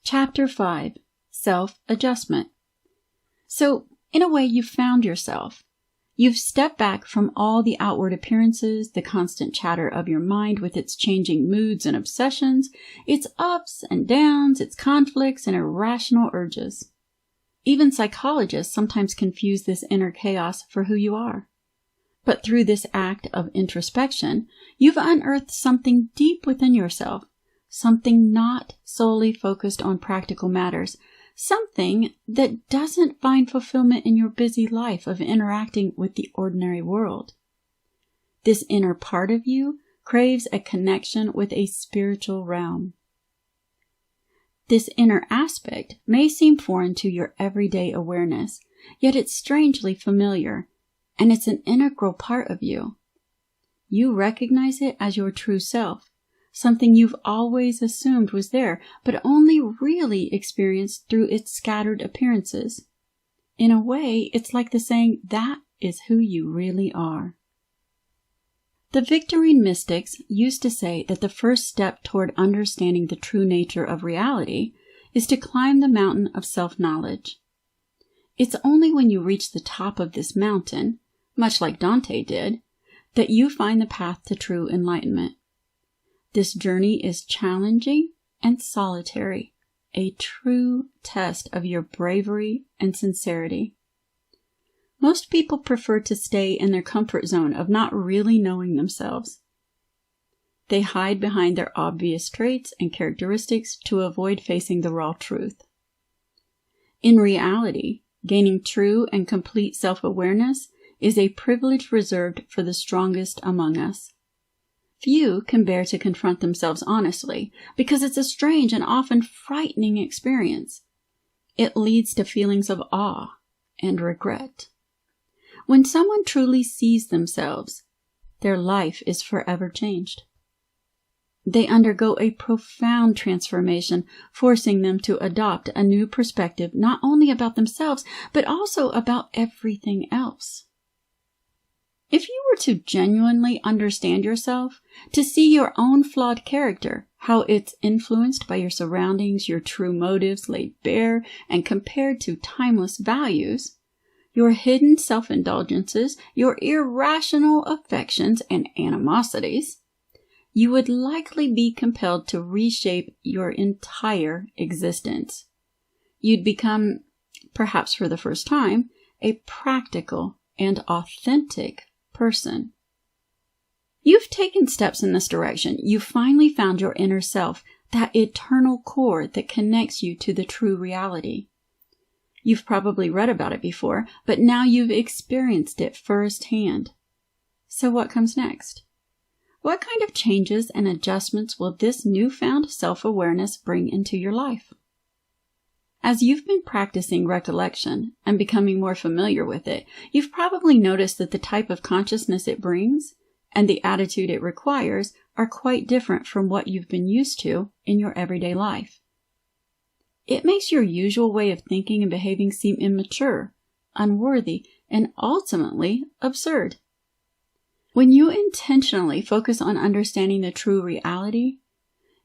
Chapter 5, Self-Adjustment. So, in a way, you've found yourself. You've stepped back from all the outward appearances, the constant chatter of your mind with its changing moods and obsessions, its ups and downs, its conflicts and irrational urges. Even psychologists sometimes confuse this inner chaos for who you are. But through this act of introspection, you've unearthed something deep within yourself, something not solely focused on practical matters, something that doesn't find fulfillment in your busy life of interacting with the ordinary world. This inner part of you craves a connection with a spiritual realm. This inner aspect may seem foreign to your everyday awareness, yet it's strangely familiar, and it's an integral part of you. You recognize it as your true self, something you've always assumed was there, but only really experienced through its scattered appearances. In a way, it's like the saying, that is who you really are. The Victorine mystics used to say that the first step toward understanding the true nature of reality is to climb the mountain of self-knowledge. It's only when you reach the top of this mountain, much like Dante did, that you find the path to true enlightenment. This journey is challenging and solitary, a true test of your bravery and sincerity. Most people prefer to stay in their comfort zone of not really knowing themselves. They hide behind their obvious traits and characteristics to avoid facing the raw truth. In reality, gaining true and complete self-awareness is a privilege reserved for the strongest among us. Few can bear to confront themselves honestly, because it's a strange and often frightening experience. It leads to feelings of awe and regret. When someone truly sees themselves, their life is forever changed. They undergo a profound transformation, forcing them to adopt a new perspective not only about themselves, but also about everything else. If you were to genuinely understand yourself, to see your own flawed character, how it's influenced by your surroundings, your true motives laid bare and compared to timeless values, your hidden self-indulgences, your irrational affections and animosities, you would likely be compelled to reshape your entire existence. You'd become, perhaps for the first time, a practical and authentic person. You've taken steps in this direction. You've finally found your inner self, that eternal core that connects you to the true reality. You've probably read about it before, but now you've experienced it firsthand. So what comes next? What kind of changes and adjustments will this newfound self-awareness bring into your life? As you've been practicing recollection and becoming more familiar with it, you've probably noticed that the type of consciousness it brings and the attitude it requires are quite different from what you've been used to in your everyday life. It makes your usual way of thinking and behaving seem immature, unworthy, and ultimately absurd. When you intentionally focus on understanding the true reality,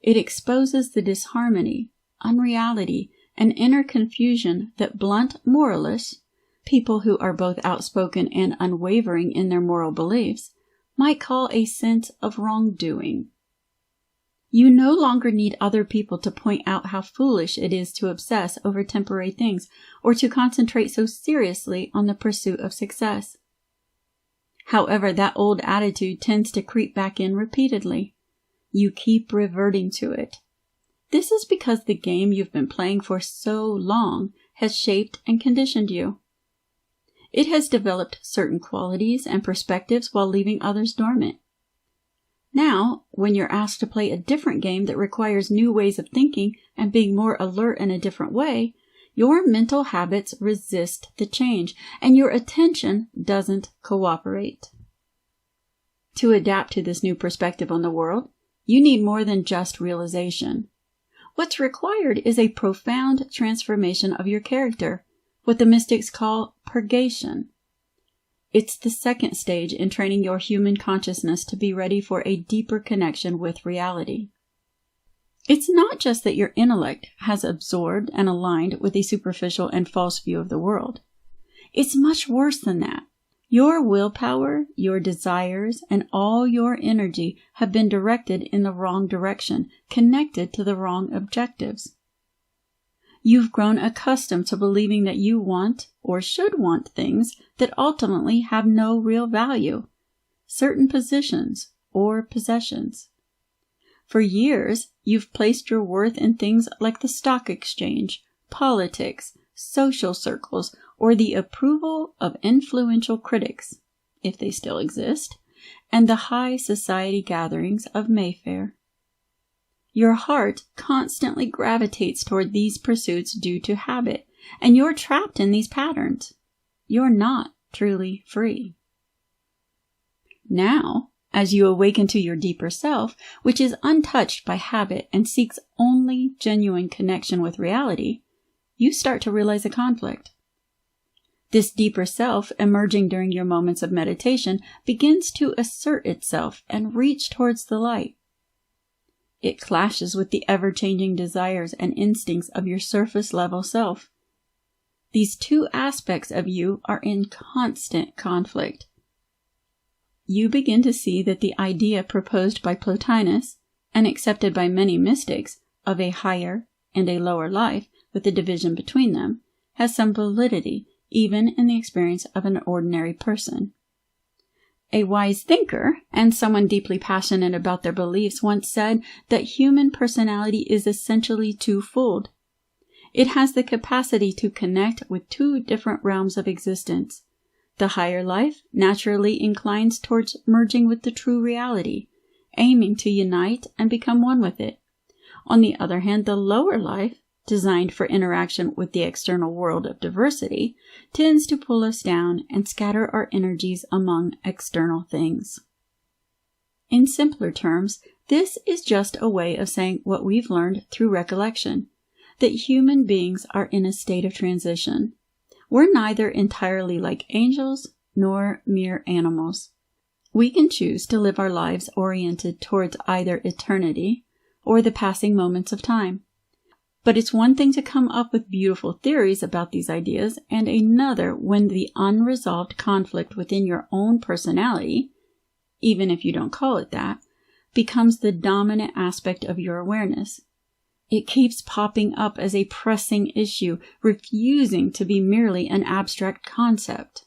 it exposes the disharmony, unreality, and inner confusion that blunt moralists, people who are both outspoken and unwavering in their moral beliefs, might call a sense of wrongdoing. You no longer need other people to point out how foolish it is to obsess over temporary things or to concentrate so seriously on the pursuit of success. However, that old attitude tends to creep back in repeatedly. You keep reverting to it. This is because the game you've been playing for so long has shaped and conditioned you. It has developed certain qualities and perspectives while leaving others dormant. Now, when you're asked to play a different game that requires new ways of thinking and being more alert in a different way, your mental habits resist the change, and your attention doesn't cooperate. To adapt to this new perspective on the world, you need more than just realization. What's required is a profound transformation of your character, what the mystics call purgation. It's the second stage in training your human consciousness to be ready for a deeper connection with reality. It's not just that your intellect has absorbed and aligned with a superficial and false view of the world. It's much worse than that. Your willpower, your desires, and all your energy have been directed in the wrong direction, connected to the wrong objectives. You've grown accustomed to believing that you want or should want things that ultimately have no real value, certain positions or possessions. For years, you've placed your worth in things like the stock exchange, politics, social circles, or the approval of influential critics, if they still exist, and the high society gatherings of Mayfair. Your heart constantly gravitates toward these pursuits due to habit, and you're trapped in these patterns. You're not truly free. Now, as you awaken to your deeper self, which is untouched by habit and seeks only genuine connection with reality, you start to realize a conflict. This deeper self, emerging during your moments of meditation, begins to assert itself and reach towards the light. It clashes with the ever-changing desires and instincts of your surface-level self. These two aspects of you are in constant conflict. You begin to see that the idea proposed by Plotinus, and accepted by many mystics, of a higher and a lower life, with a division between them, has some validity even in the experience of an ordinary person. A wise thinker, and someone deeply passionate about their beliefs, once said that human personality is essentially twofold. It has the capacity to connect with two different realms of existence. The higher life naturally inclines towards merging with the true reality, aiming to unite and become one with it. On the other hand, the lower life, designed for interaction with the external world of diversity, tends to pull us down and scatter our energies among external things. In simpler terms, this is just a way of saying what we've learned through recollection, that human beings are in a state of transition. We're neither entirely like angels nor mere animals. We can choose to live our lives oriented towards either eternity or the passing moments of time. But it's one thing to come up with beautiful theories about these ideas, and another when the unresolved conflict within your own personality, even if you don't call it that, becomes the dominant aspect of your awareness. It keeps popping up as a pressing issue, refusing to be merely an abstract concept.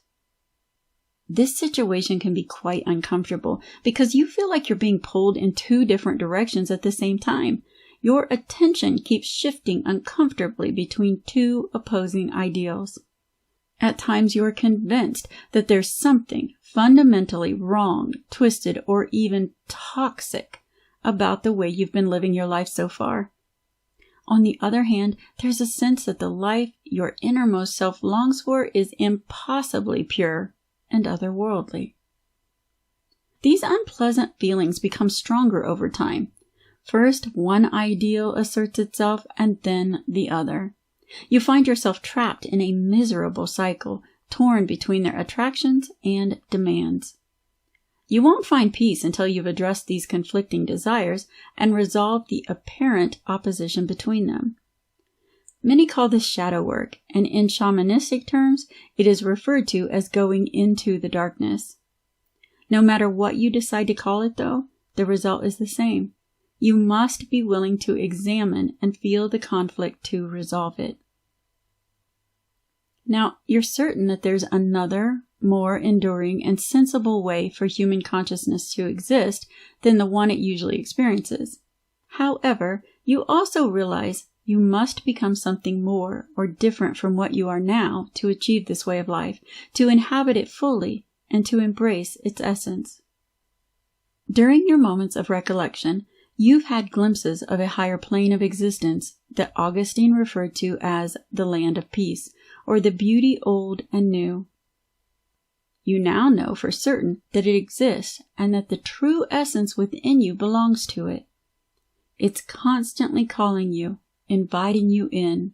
This situation can be quite uncomfortable because you feel like you're being pulled in two different directions at the same time. Your attention keeps shifting uncomfortably between two opposing ideals. At times you are convinced that there's something fundamentally wrong, twisted, or even toxic about the way you've been living your life so far. On the other hand, there's a sense that the life your innermost self longs for is impossibly pure and otherworldly. These unpleasant feelings become stronger over time. First, one ideal asserts itself, and then the other. You find yourself trapped in a miserable cycle, torn between their attractions and demands. You won't find peace until you've addressed these conflicting desires and resolved the apparent opposition between them. Many call this shadow work, and in shamanistic terms, it is referred to as going into the darkness. No matter what you decide to call it, though, the result is the same. You must be willing to examine and feel the conflict to resolve it. Now, you're certain that there's another, more enduring and sensible way for human consciousness to exist than the one it usually experiences. However, you also realize you must become something more or different from what you are now to achieve this way of life, to inhabit it fully, and to embrace its essence. During your moments of recollection, you've had glimpses of a higher plane of existence that Augustine referred to as the land of peace, or the beauty old and new. You now know for certain that it exists and that the true essence within you belongs to it. It's constantly calling you, inviting you in.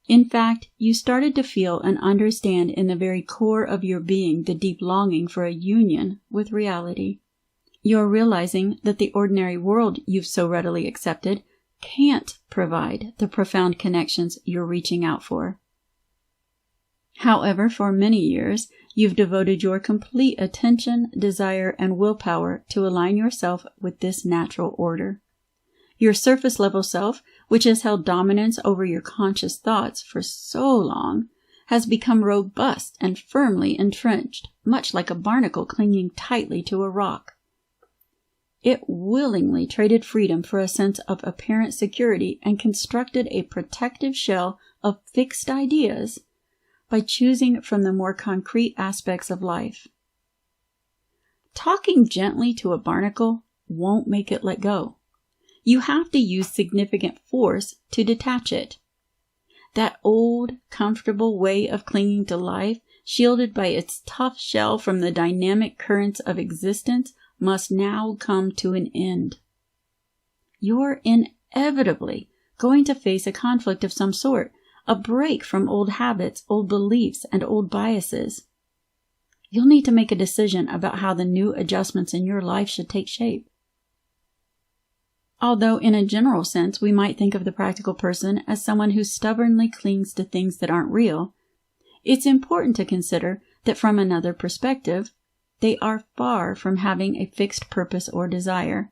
In fact, you started to feel and understand in the very core of your being the deep longing for a union with reality. You're realizing that the ordinary world you've so readily accepted can't provide the profound connections you're reaching out for. However, for many years, you've devoted your complete attention, desire, and willpower to align yourself with this natural order. Your surface-level self, which has held dominance over your conscious thoughts for so long, has become robust and firmly entrenched, much like a barnacle clinging tightly to a rock. It willingly traded freedom for a sense of apparent security and constructed a protective shell of fixed ideas by choosing from the more concrete aspects of life. Talking gently to a barnacle won't make it let go. You have to use significant force to detach it. That old, comfortable way of clinging to life, shielded by its tough shell from the dynamic currents of existence, must now come to an end. You're inevitably going to face a conflict of some sort, a break from old habits, old beliefs, and old biases. You'll need to make a decision about how the new adjustments in your life should take shape. Although in a general sense we might think of the practical person as someone who stubbornly clings to things that aren't real, it's important to consider that from another perspective, they are far from having a fixed purpose or desire.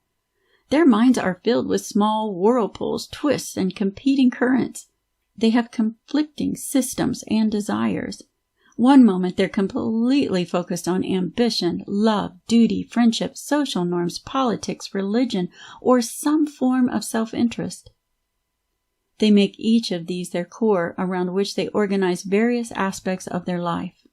Their minds are filled with small whirlpools, twists, and competing currents. They have conflicting systems and desires. One moment they're completely focused on ambition, love, duty, friendship, social norms, politics, religion, or some form of self-interest. They make each of these their core around which they organize various aspects of their life.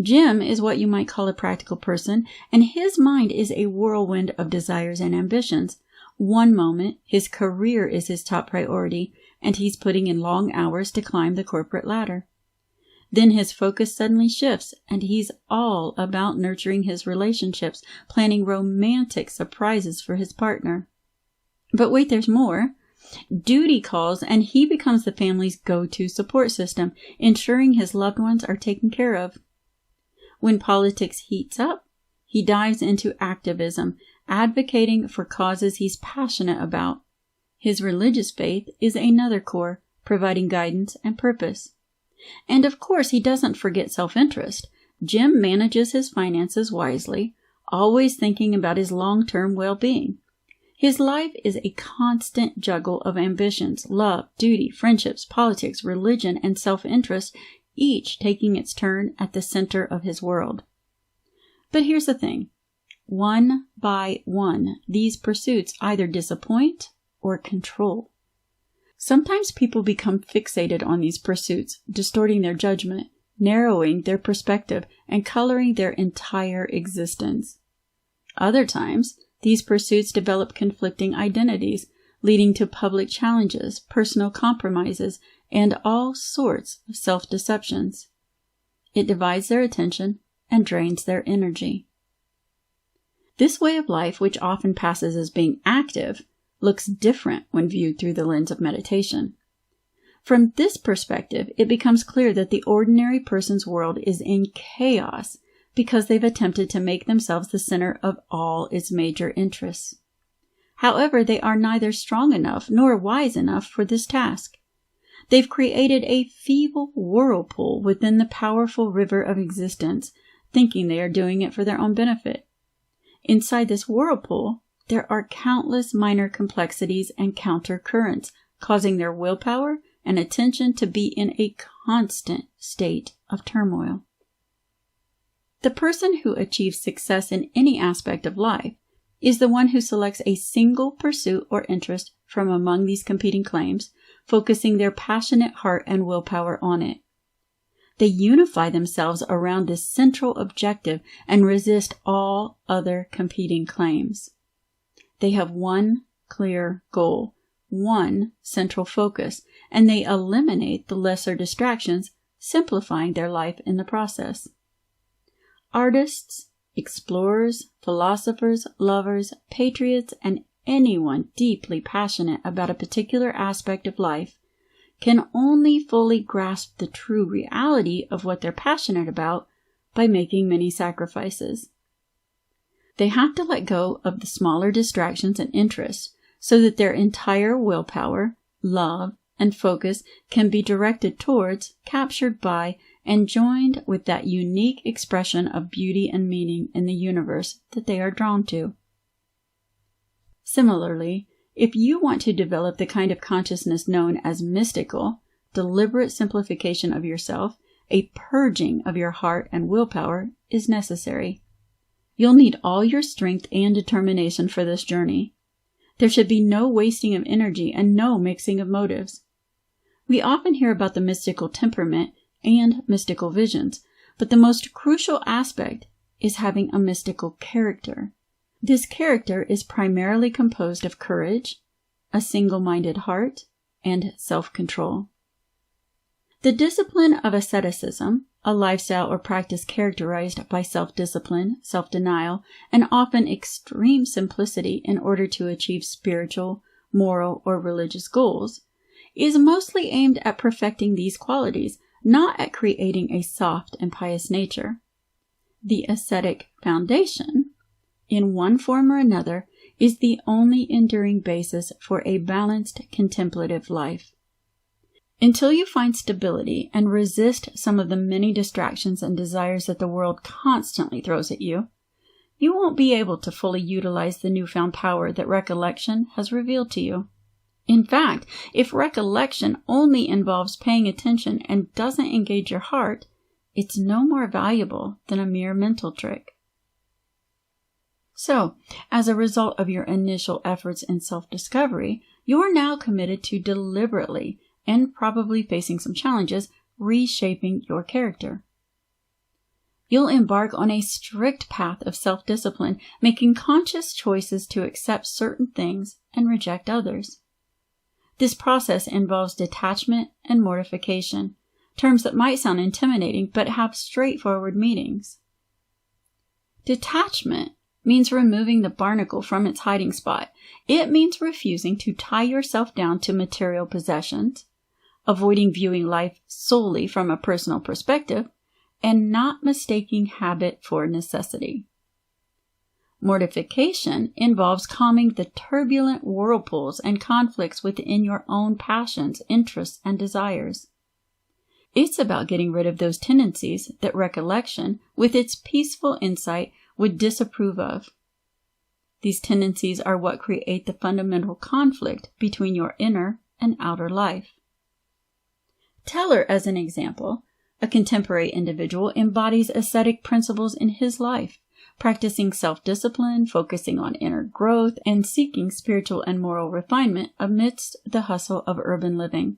Jim is what you might call a practical person, and his mind is a whirlwind of desires and ambitions. One moment, his career is his top priority, and he's putting in long hours to climb the corporate ladder. Then his focus suddenly shifts, and he's all about nurturing his relationships, planning romantic surprises for his partner. But wait, there's more. Duty calls, and he becomes the family's go-to support system, ensuring his loved ones are taken care of. When politics heats up, he dives into activism, advocating for causes he's passionate about. His religious faith is another core, providing guidance and purpose. And of course, he doesn't forget self-interest. Jim manages his finances wisely, always thinking about his long-term well-being. His life is a constant juggle of ambitions, love, duty, friendships, politics, religion, and self-interest, each taking its turn at the center of his world. But here's the thing. One by one, these pursuits either disappoint or control. Sometimes people become fixated on these pursuits, distorting their judgment, narrowing their perspective, and coloring their entire existence. Other times, these pursuits develop conflicting identities, leading to public challenges, personal compromises, and all sorts of self-deceptions. It divides their attention and drains their energy. This way of life, which often passes as being active, looks different when viewed through the lens of meditation. From this perspective, it becomes clear that the ordinary person's world is in chaos because they've attempted to make themselves the center of all its major interests. However, they are neither strong enough nor wise enough for this task. They've created a feeble whirlpool within the powerful river of existence, thinking they are doing it for their own benefit. Inside this whirlpool, there are countless minor complexities and counter currents, causing their willpower and attention to be in a constant state of turmoil. The person who achieves success in any aspect of life is the one who selects a single pursuit or interest from among these competing claims, focusing their passionate heart and willpower on it. They unify themselves around this central objective and resist all other competing claims. They have one clear goal, one central focus, and they eliminate the lesser distractions, simplifying their life in the process. Artists, explorers, philosophers, lovers, patriots, and anyone deeply passionate about a particular aspect of life can only fully grasp the true reality of what they're passionate about by making many sacrifices. They have to let go of the smaller distractions and interests so that their entire willpower, love, and focus can be directed towards, captured by, and joined with that unique expression of beauty and meaning in the universe that they are drawn to. Similarly, if you want to develop the kind of consciousness known as mystical, deliberate simplification of yourself, a purging of your heart and willpower is necessary. You'll need all your strength and determination for this journey. There should be no wasting of energy and no mixing of motives. We often hear about the mystical temperament and mystical visions, but the most crucial aspect is having a mystical character. This character is primarily composed of courage, a single-minded heart, and self-control. The discipline of asceticism, a lifestyle or practice characterized by self-discipline, self-denial, and often extreme simplicity in order to achieve spiritual, moral, or religious goals, is mostly aimed at perfecting these qualities, not at creating a soft and pious nature. The ascetic foundation, in one form or another, is the only enduring basis for a balanced contemplative life. Until you find stability and resist some of the many distractions and desires that the world constantly throws at you, you won't be able to fully utilize the newfound power that recollection has revealed to you. In fact, if recollection only involves paying attention and doesn't engage your heart, it's no more valuable than a mere mental trick. So, as a result of your initial efforts in self-discovery, you are now committed to deliberately, and probably facing some challenges, reshaping your character. You'll embark on a strict path of self-discipline, making conscious choices to accept certain things and reject others. This process involves detachment and mortification, terms that might sound intimidating but have straightforward meanings. Detachment means removing the barnacle from its hiding spot. It means refusing to tie yourself down to material possessions, avoiding viewing life solely from a personal perspective, and not mistaking habit for necessity. Mortification involves calming the turbulent whirlpools and conflicts within your own passions, interests, and desires. It's about getting rid of those tendencies that recollection, with its peaceful insight, would disapprove of. These tendencies are what create the fundamental conflict between your inner and outer life. Teller, as an example, a contemporary individual, embodies ascetic principles in his life, practicing self-discipline, focusing on inner growth, and seeking spiritual and moral refinement amidst the hustle of urban living.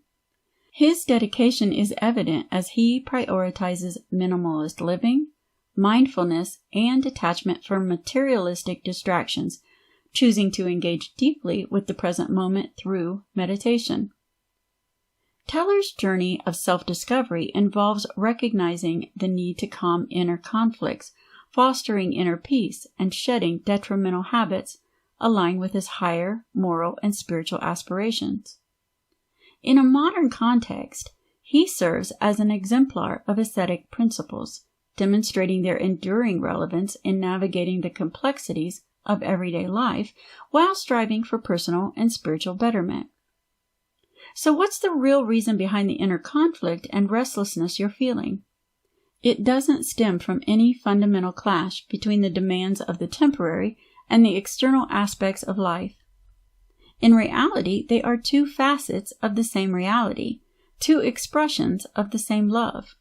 His dedication is evident as he prioritizes minimalist living, mindfulness, and detachment from materialistic distractions, choosing to engage deeply with the present moment through meditation. Teller's journey of self-discovery involves recognizing the need to calm inner conflicts, fostering inner peace, and shedding detrimental habits aligned with his higher moral and spiritual aspirations. In a modern context, he serves as an exemplar of ascetic principles, demonstrating their enduring relevance in navigating the complexities of everyday life while striving for personal and spiritual betterment. So what's the real reason behind the inner conflict and restlessness you're feeling? It doesn't stem from any fundamental clash between the demands of the temporary and the external aspects of life. In reality, they are two facets of the same reality, two expressions of the same love.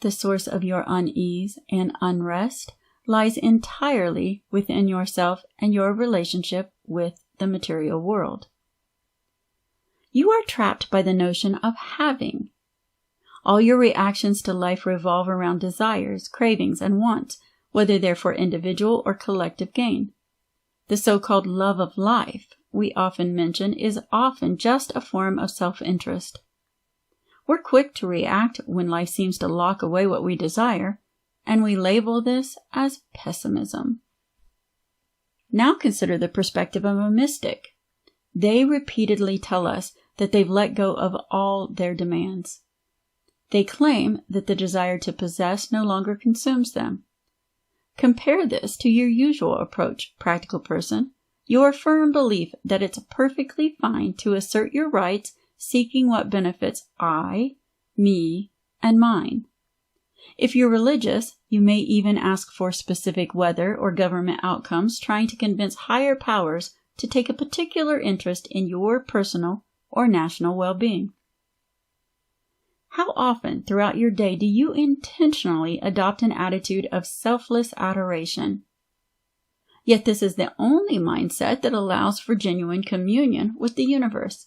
The source of your unease and unrest lies entirely within yourself and your relationship with the material world. You are trapped by the notion of having. All your reactions to life revolve around desires, cravings, and wants, whether they're for individual or collective gain. The so-called love of life we often mention is often just a form of self-interest. We're quick to react when life seems to lock away what we desire, and we label this as pessimism. Now consider the perspective of a mystic. They repeatedly tell us that they've let go of all their demands. They claim that the desire to possess no longer consumes them. Compare this to your usual approach, practical person, Your firm belief that it's perfectly fine to assert your rights, seeking what benefits I, me, and mine. If you're religious, you may even ask for specific weather or government outcomes, trying to convince higher powers to take a particular interest in your personal or national well-being. How often throughout your day do you intentionally adopt an attitude of selfless adoration? Yet this is the only mindset that allows for genuine communion with the universe.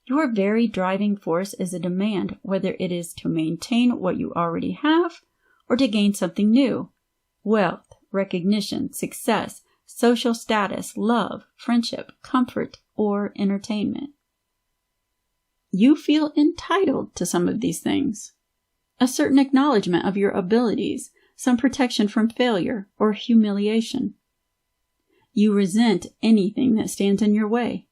Your very driving force is a demand, whether it is to maintain what you already have or to gain something new: wealth, recognition, success, social status, love, friendship, comfort, or entertainment. You feel entitled to some of these things. A certain acknowledgement of your abilities, some protection from failure or humiliation. You resent anything that stands in your way.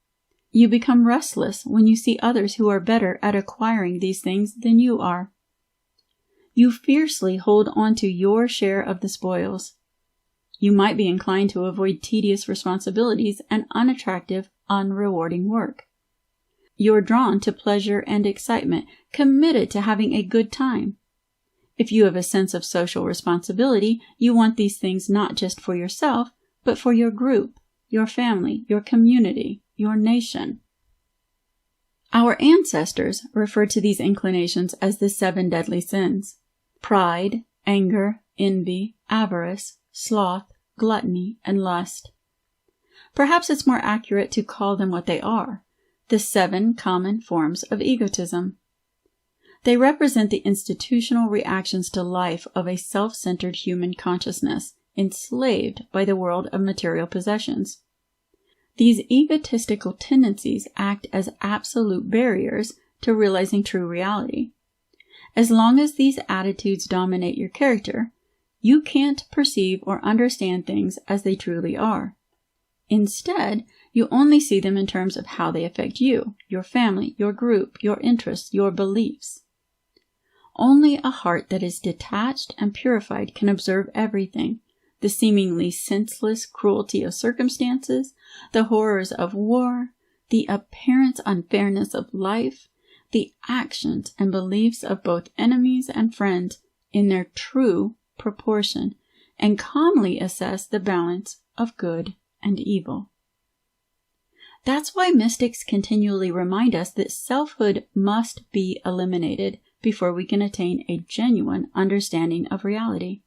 You become restless when you see others who are better at acquiring these things than you are. You fiercely hold on to your share of the spoils. You might be inclined to avoid tedious responsibilities and unattractive, unrewarding work. You're drawn to pleasure and excitement, committed to having a good time. If you have a sense of social responsibility, you want these things not just for yourself, but for your group, your family, your community, your nation. Our ancestors referred to these inclinations as the 7 deadly sins: pride, anger, envy, avarice, sloth, gluttony, and lust. Perhaps it's more accurate to call them what they are: the 7 common forms of egotism. They represent the institutional reactions to life of a self-centered human consciousness, enslaved by the world of material possessions. These egotistical tendencies act as absolute barriers to realizing true reality. As long as these attitudes dominate your character, you can't perceive or understand things as they truly are. Instead, you only see them in terms of how they affect you, your family, your group, your interests, your beliefs. Only a heart that is detached and purified can observe everything: the seemingly senseless cruelty of circumstances, the horrors of war, the apparent unfairness of life, the actions and beliefs of both enemies and friends in their true proportion, and calmly assess the balance of good and evil. That's why mystics continually remind us that selfhood must be eliminated before we can attain a genuine understanding of reality.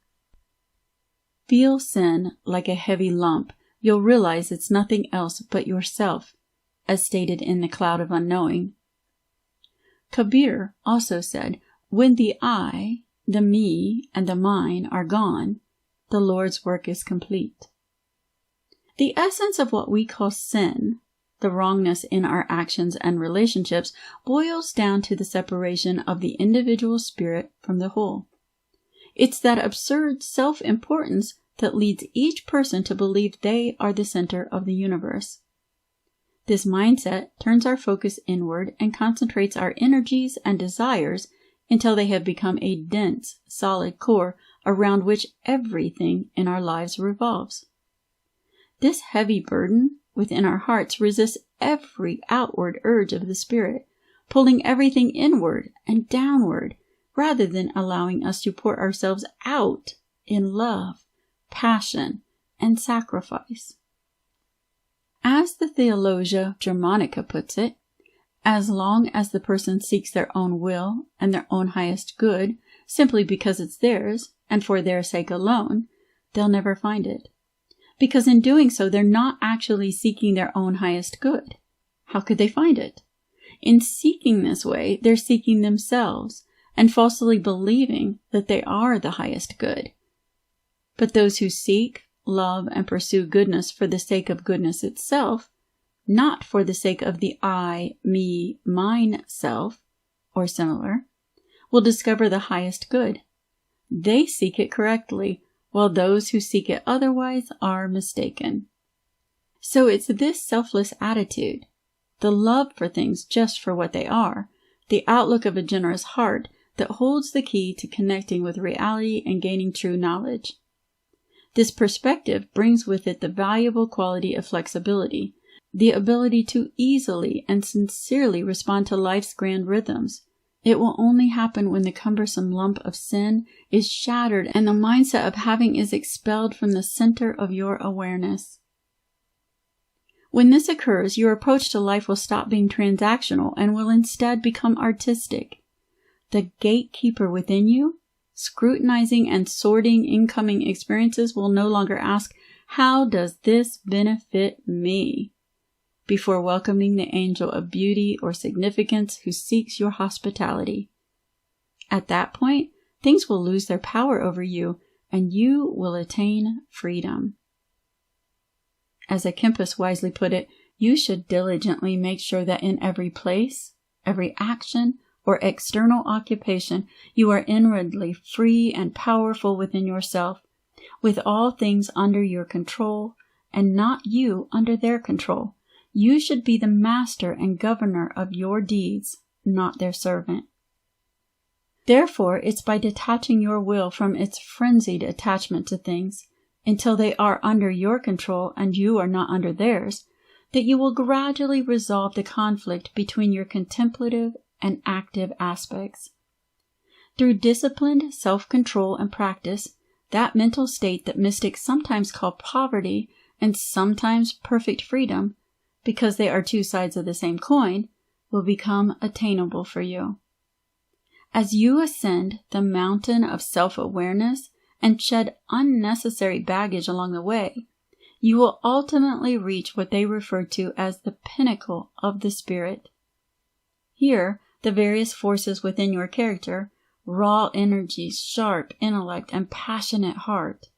Feel sin like a heavy lump. You'll realize it's nothing else but yourself, as stated in The Cloud of Unknowing. Kabir also said, "When the I, the me, and the mine are gone, the Lord's work is complete." The essence of what we call sin, the wrongness in our actions and relationships, boils down to the separation of the individual spirit from the whole. It's that absurd self-importance that leads each person to believe they are the center of the universe. This mindset turns our focus inward and concentrates our energies and desires until they have become a dense, solid core around which everything in our lives revolves. This heavy burden within our hearts resists every outward urge of the spirit, pulling everything inward and downward, rather than allowing us to pour ourselves out in love, passion, and sacrifice. As the Theologia Germanica puts it, as long as the person seeks their own will and their own highest good, simply because it's theirs, and for their sake alone, they'll never find it. Because in doing so, they're not actually seeking their own highest good. How could they find it? In seeking this way, they're seeking themselves and falsely believing that they are the highest good. But those who seek, love, and pursue goodness for the sake of goodness itself, not for the sake of the I, me, mine self, or similar, will discover the highest good. They seek it correctly, while those who seek it otherwise are mistaken. So it's this selfless attitude, the love for things just for what they are, the outlook of a generous heart, that holds the key to connecting with reality and gaining true knowledge. This perspective brings with it the valuable quality of flexibility, the ability to easily and sincerely respond to life's grand rhythms. It will only happen when the cumbersome lump of sin is shattered and the mindset of having is expelled from the center of your awareness. When this occurs, your approach to life will stop being transactional and will instead become artistic. The gatekeeper within you, scrutinizing and sorting incoming experiences, will no longer ask, "How does this benefit me?" before welcoming the angel of beauty or significance who seeks your hospitality. At that point, things will lose their power over you, and you will attain freedom. As Kempis wisely put it, you should diligently make sure that in every place, every action, or external occupation, you are inwardly free and powerful within yourself, with all things under your control, and not you under their control. You should be the master and governor of your deeds, not their servant. Therefore, it's by detaching your will from its frenzied attachment to things, until they are under your control and you are not under theirs, that you will gradually resolve the conflict between your contemplative and active aspects. Through disciplined self-control and practice, that mental state that mystics sometimes call poverty and sometimes perfect freedom, because they are two sides of the same coin, will become attainable for you. As you ascend the mountain of self-awareness and shed unnecessary baggage along the way, you will ultimately reach what they refer to as the pinnacle of the spirit. Here, the various forces within your character, raw energy, sharp intellect, and passionate heart,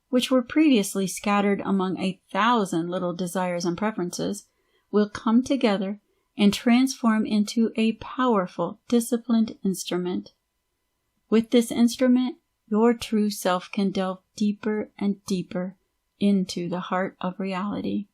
which were previously scattered among 1,000 little desires and preferences, will come together and transform into a powerful, disciplined instrument. With this instrument, your true self can delve deeper and deeper into the heart of reality.